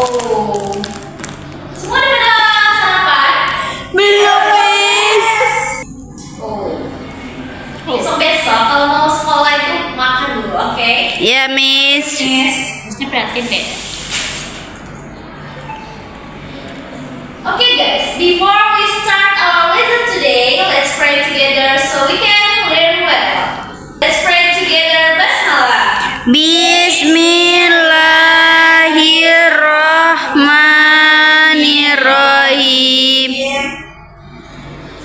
Oh. Semua udah pada sarapan? Belum, Miss. Oh. Besok-besok kalau mau sekolah itu makan dulu, oke? Iya, Miss. Mesti prihatin deh. Okay guys, before we start our lesson today, let's pray together so we can learn well. Let's pray together, Basmalah. Bismillahirrahmanirrahim.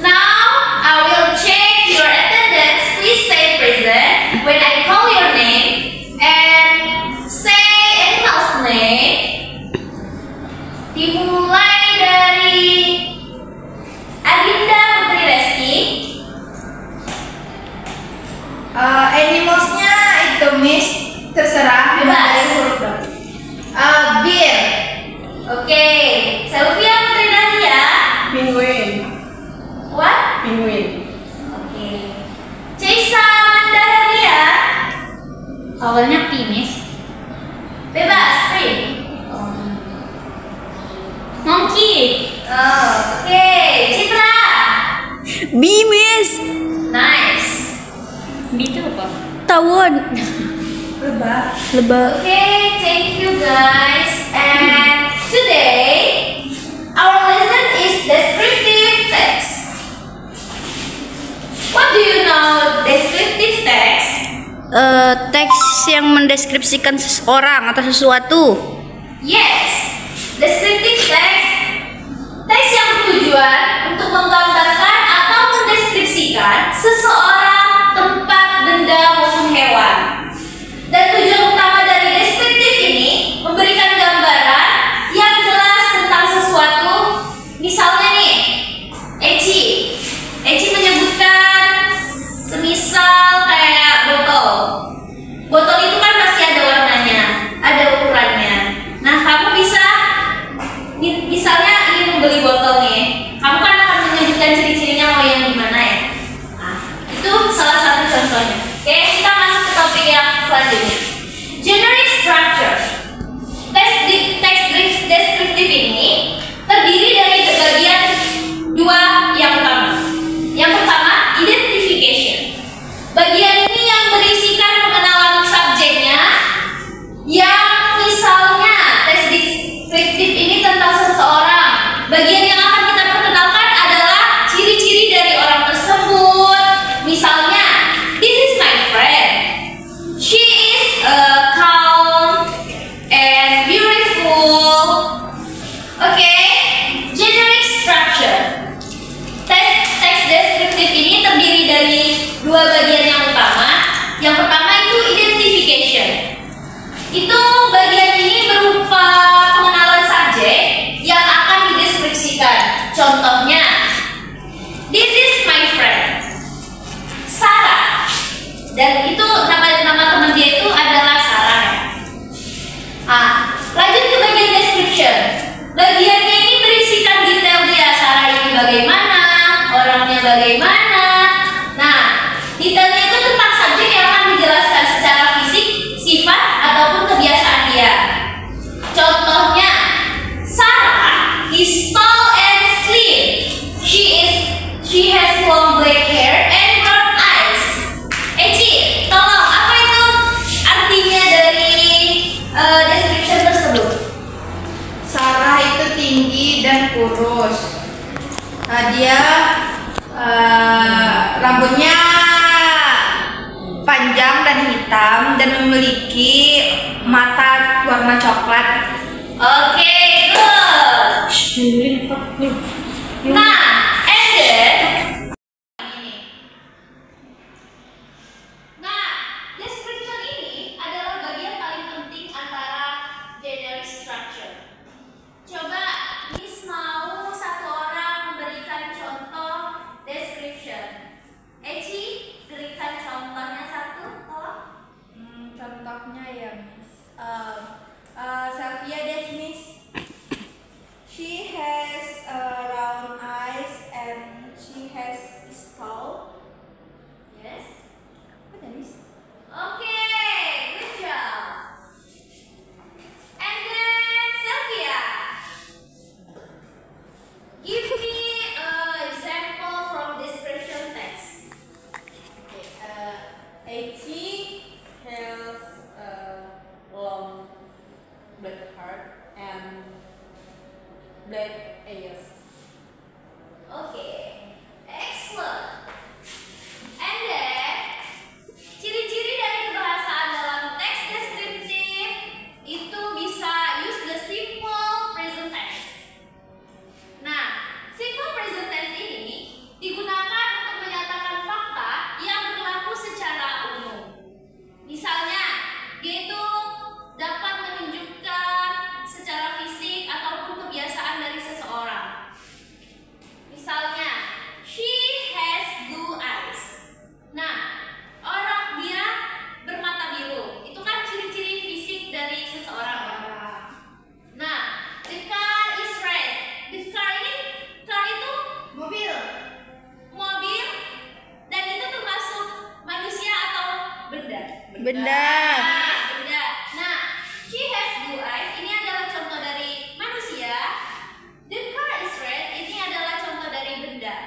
Now, I will check your attendance. Please say present when I call your name and say animal's name. Dimulai dari Adinda Putri Reski. Animalsnya itu, Miss, terserah. Bebas. Dari huruf dong. Bear. Oke, Sylvia Putri Dahlia. Penguin. What? Penguin. Oke. Cesa Amanda Dahlia. Awalnya Miss. Bebas, free. Monkey. Oh, oke. Citra. B, Miss. Nice. Itu apa? Tawon. Lebah. Lebah. Okay, thank you guys. And today our lesson is descriptive text. What do you know descriptive text? Teks yang mendeskripsikan seseorang atau sesuatu. Yes, descriptive text. Teks yang bertujuan untuk menggambarkan atau mendeskripsikan seseorang, tempat, benda maupun hewan. Dan tujuan utama dari deskriptif ini memberikan gambaran yang jelas tentang sesuatu. Misalnya nih, Eci menyebutkan semisal kayak botol. Botol itu kan pasti ada warnanya, ada ukurannya. Nah, kamu bisa misalnya ingin membeli botol nih, kamu kan akan menyebutkan ciri-cirinya mau yang gimana ya. Nah, itu salah satu contohnya. Oke, kita masuk ke topik yang selanjutnya. Generic structure. Teks deskriptif ini terdiri dari bagian dua yang utama. Yang pertama, identification. Bagian ini yang berisikan pengenalan subjeknya, yang misalnya teks deskriptif ini tentang seseorang. Bagian yang akan kita perkenalkan adalah ciri-ciri dari orang tersebut. Misalnya, this is my friend. She is calm and beautiful. Okay, generic structure. Teks deskriptif ini terdiri dari dua bagian yang utama. Yang pertama itu identification. Itu bagian ini berupa pengenalan subjek yang akan dideskripsikan. Contohnya, this is my friend Sarah. Dan itu nama teman dia itu adalah Sarah ya. Lanjut ke bagian description. Bagiannya ini berisikan detail dia. Sarah ini bagaimana, orangnya bagaimana. Nah, detailnya itu tentang subjek yang akan dijelaskan secara fisik, sifat ataupun kebiasaan dia. Contohnya, Sarah is tall and slim. She has long black hair and brown eyes. Eci, tolong apa itu artinya dari description tersebut? Sarah itu tinggi dan kurus. Dia rambutnya panjang dan hitam dan memiliki mata warna coklat. Oke, good. Nah, and then description ini adalah bagian paling penting antara generic structure. Coba Miss mau satu orang memberikan contoh description. Eci, berikan contohnya satu, tolong. Contohnya ya, Miss. Sylvia Miss. She has black ears. Okay, excellent. And then ciri-ciri dari kebahasaan dalam teks deskriptif itu bisa use the simple present tense. Nah, simple present tense ini digunakan untuk menyatakan fakta yang berlaku secara umum. Misalnya, dia itu dapat menunjukkan secara fisik ataupun kebiasaan dari seseorang. Misalnya, she has blue eyes. Nah, orang dia bermata biru. Itu kan ciri-ciri fisik dari seseorang. Nah, the car is red. The car ini, car itu Mobil. mobil, dan itu termasuk manusia atau benda? Benda. Benda. Nah, she has blue eyes. Ini adalah contoh dari manusia. The car is red. Ini adalah contoh dari benda.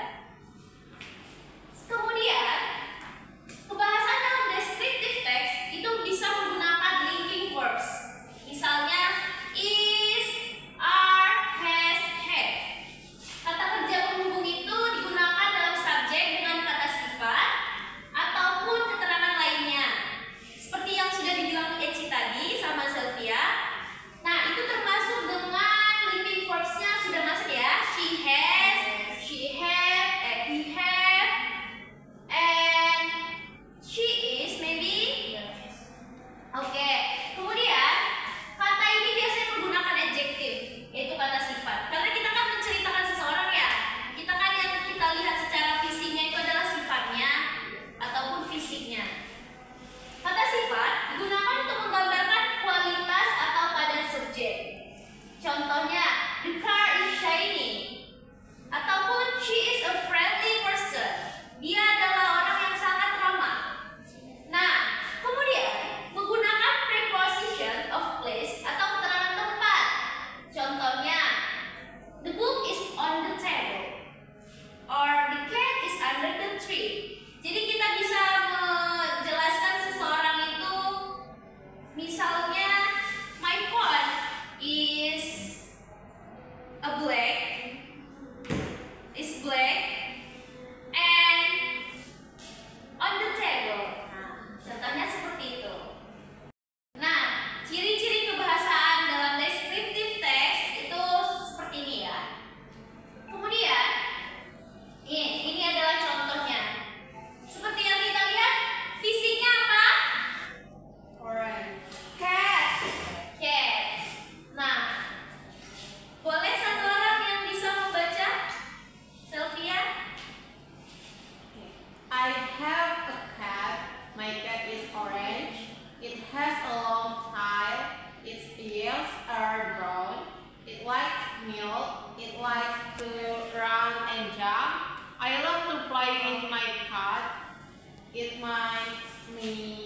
Kemudian, kebahasan dalam descriptive text itu bisa menggunakan linking verbs. Misalnya, is, are, has, have. Kata kerja penghubung itu digunakan dalam subjek dengan kata sifat ataupun keterangan lainnya. Seperti yang sudah dibilang Eci tadi sama Sylvia. Nah, itu termasuk dengan linking verbs-nya sudah masuk ya. She has, she have, he have, and she is maybe. Oke. Kemudian kata ini biasanya menggunakan adjektif, yaitu kata sifat. Karena kita kan menceritakan seseorang ya. Kita kan yang kita lihat secara fisiknya itu adalah sifatnya ataupun fisiknya. Kata sifat digunakan untuk menggambarkan kualitas atau pada subjek. Contohnya, the car is shiny. Ataupun she is a friendly person. Dia adalah orang yang sangat ramah. Nah, kemudian menggunakan preposition of place atau keterangan tempat. Contohnya, the book is on the table, or the cat is under the tree. Jadi kita bisa menjelaskan seseorang itu, misalnya, my phone is black and on the table. Nah, contohnya seperti itu. Nah, ciri-ciri kebahasaan dalam descriptive text itu seperti ini ya. Kemudian, ini adalah contohnya. Seperti yang kita lihat, fisiknya apa? Orange. Cat. Cat. Nah, boleh satu orang yang bisa membaca? Sylvia? I have a cat. My cat is orange. It has a long tail. Its ears are brown. It likes milk. It likes to run and jump. I love to play with my cat. It makes me